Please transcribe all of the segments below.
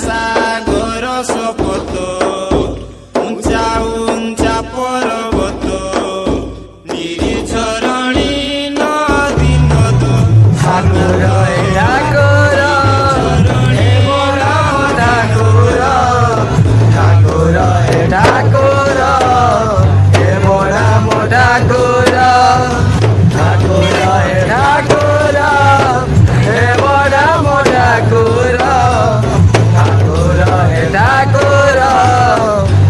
সাগর শপথ উঞ্চা উঞ্চা পর্বত নিরিঝরণী নদী নদ ঠাকুর ঠাকুর হে মোরা ঠাকুর ঠাকুর ঠাকুর হে মোরা ঠাকুর ঠাকুর ঠাকুর হে মোরা ঠাকুর ঠাকুর ঠাকুর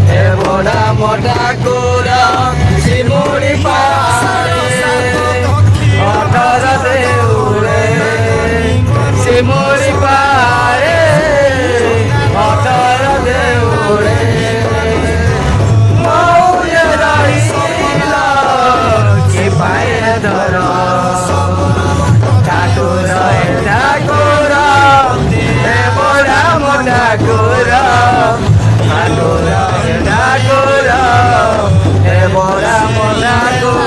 হে মোরা ঠাকুর শিমুড়ি পাড়ে অঠর দেউলে শিমুড়ি পাড়ে অঠর দেউলে মৌরে রহিল কি পায়ে ধর ঠাকুর ঠাকুর হে মোরা ঠাকুর ঠাকুর ঠাকুর হে মোরা ঠাকুর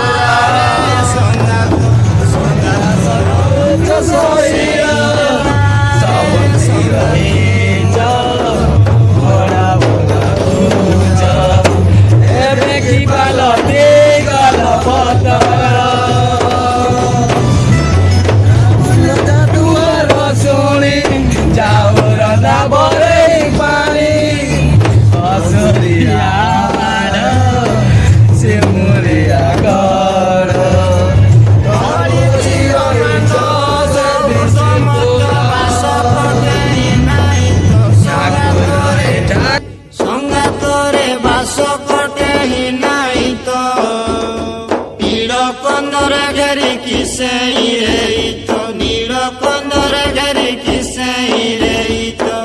নীলকন্দর ঘরে কিসাই রে তো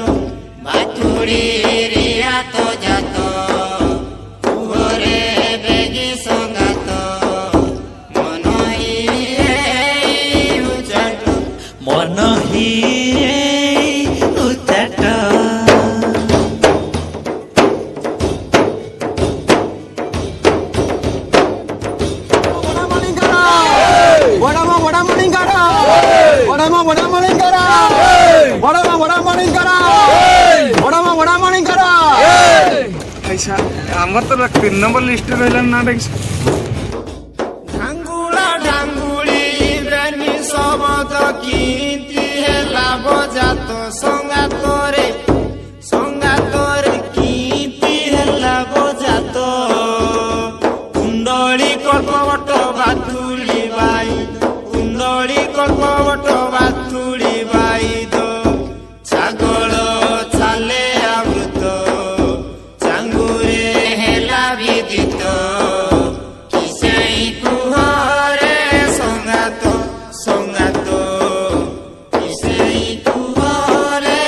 বাথুড়ি রিয়া তো যাত কুহরে বেগি সঙ্গাত মনহি উচাট মনহি উচাট আমার তো 3 নম্বর লিস্টে রইলাম না দেখছি ঢাঙ্গুলা ঢাঙ্গুলি রানী শবদ কীর্তি হেলা বজাত সঙ্গাতরে সঙ্গাতরে কীর্তি হেলা বজাত কুণ্ডলী কল্পবট বাতুলি বাই কুণ্ডলী কল্পবট বাতুলি বাই দো ছাগল ছালে আবৃত চাঙ্গুরে হেলা বিদিত কিসাই কুহরে সঙ্গাত সঙ্গাত কিসাই কুহরে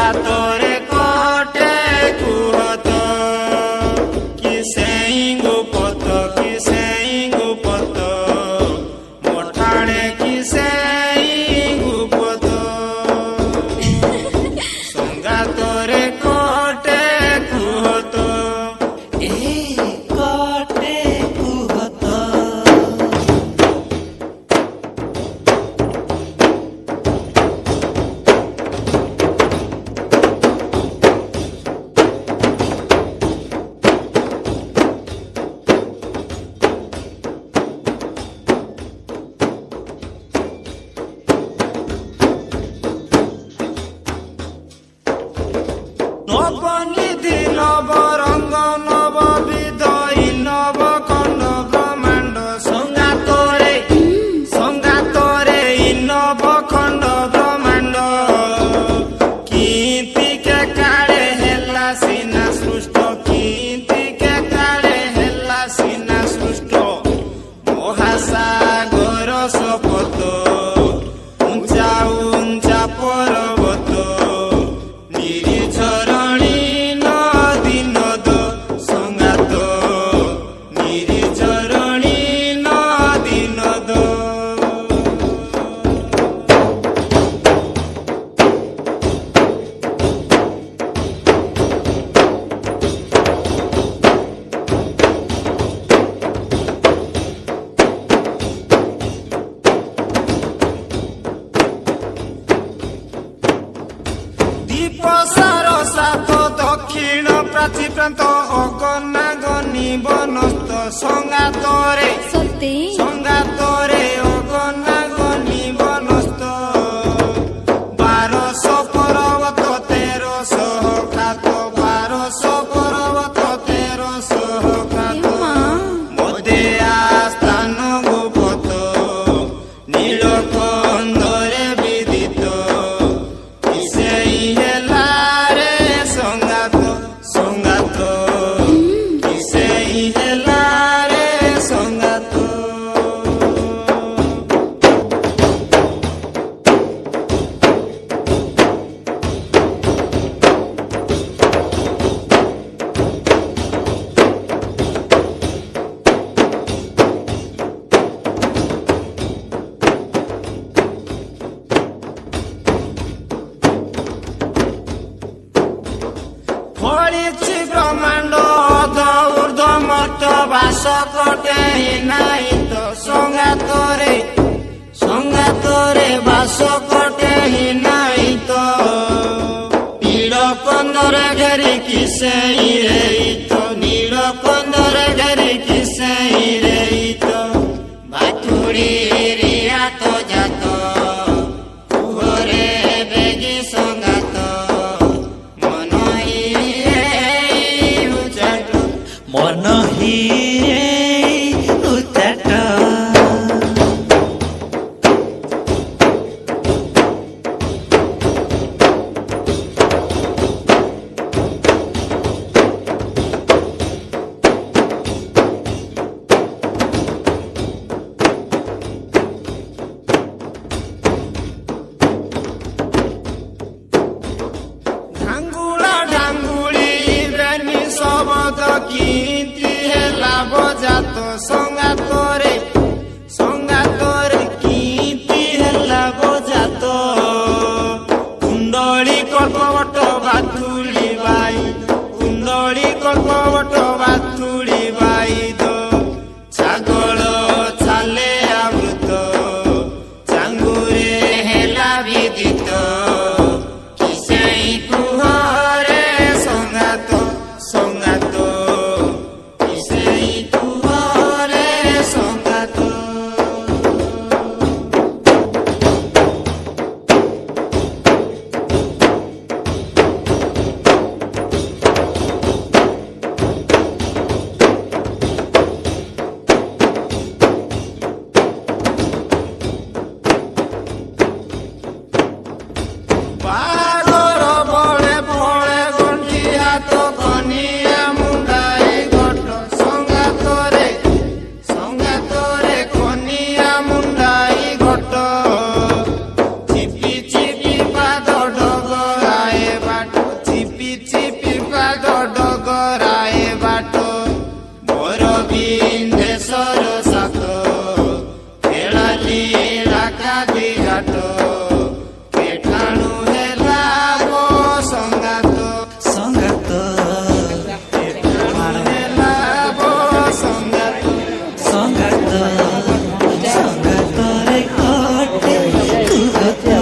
ସଂଗାତରେ କୋଟେ କୁହତ କି ସେଇ ଗୁପତ କି ସେଇ ଗୁପତ ମୋଠାଣେ କି ସେଇ ଗୁପତ ସଂଗାତରେ କୋଟେ କୁହତ କୋଟେ କୁହତ নবনিধি নবরঙ্গ নববিদই নবখণ্ড ব্রহ্মাণ্ড সংগাতরে সংগাতরে নবখণ্ড ব্রহ্মাণ্ড কীর্তিকে কাଳେ ହେଲା ସିନା ସୃଷ୍ଟ କୀର୍ତିକେ କାଳେ ହେଲା ସିନା ସୃଷ୍ଟ ମହାସାଗର ଶପଥ ଉଞ୍ଚା ଉଞ୍ଚା ପର୍ବତ নিরিঝরণী নদী নদ সংগাত নিরিঝরণী নদী নদ দীপসার সাত দক্ষিণ প্রাচী প্রান্ত অগনাগনি বনস্থ সংগাতরে সত্যি সংগাতরে অগনাগনি বনস্থ 1200 পর্বত 1300 খাত 1200 পর্বত 1300 খাত মা মধ্যে আস্থান গুপত নীলকন্দরে বিদিত কি সেই হেলা রে সংগাত সংগাত কি সেই হেলা রে সংগাত ফলিছি ব্রহ্মাণ্ড অধ ঊর্ধ্ব মর্ত বাস কোটে নাই তো সংগাতরে সংগাতরে বাস কোটে নাই তো নীলকন্দরে ঘেরি কি সেই রে তো নীলকন্দরে ঘেরি কি সেই রে তো বাথুড়ি রিয়া তো যাত কুহরে বেগি সংগাত মনহি উচাট মন হিরে উচ্চাট ঢাঙ্গুলা ঢাঙ্গুলি ইন্দ্রাণী শবদ কীর্তি হেলা বজাত সংগাতরে সংগাতরে কীর্তি হেলা বজাত কুণ্ডলী কল্পবট বাথুলি বাই কুণ্ডলী কল্পবট বাথুলি বাই দো ছাগল ছালে আবৃত চাঙ্গুরে হেলা বিদিত কি সেই কুহরে সংগাত সংগাত কি সেই কুহরে ସିନ୍ଧେଶ୍ୱର ସାତ ଖେଳାଲି ରାକାଦି ଘାଟ କେଠାଣୁ ହେଲା ମୋ ସଙ୍ଗାତ ସଙ୍ଗାତ ହେଲା ମୋ ସଙ୍ଗାତ ସଙ୍ଗାତ ସଙ୍ଗାତରେ କଟେ କୁହତ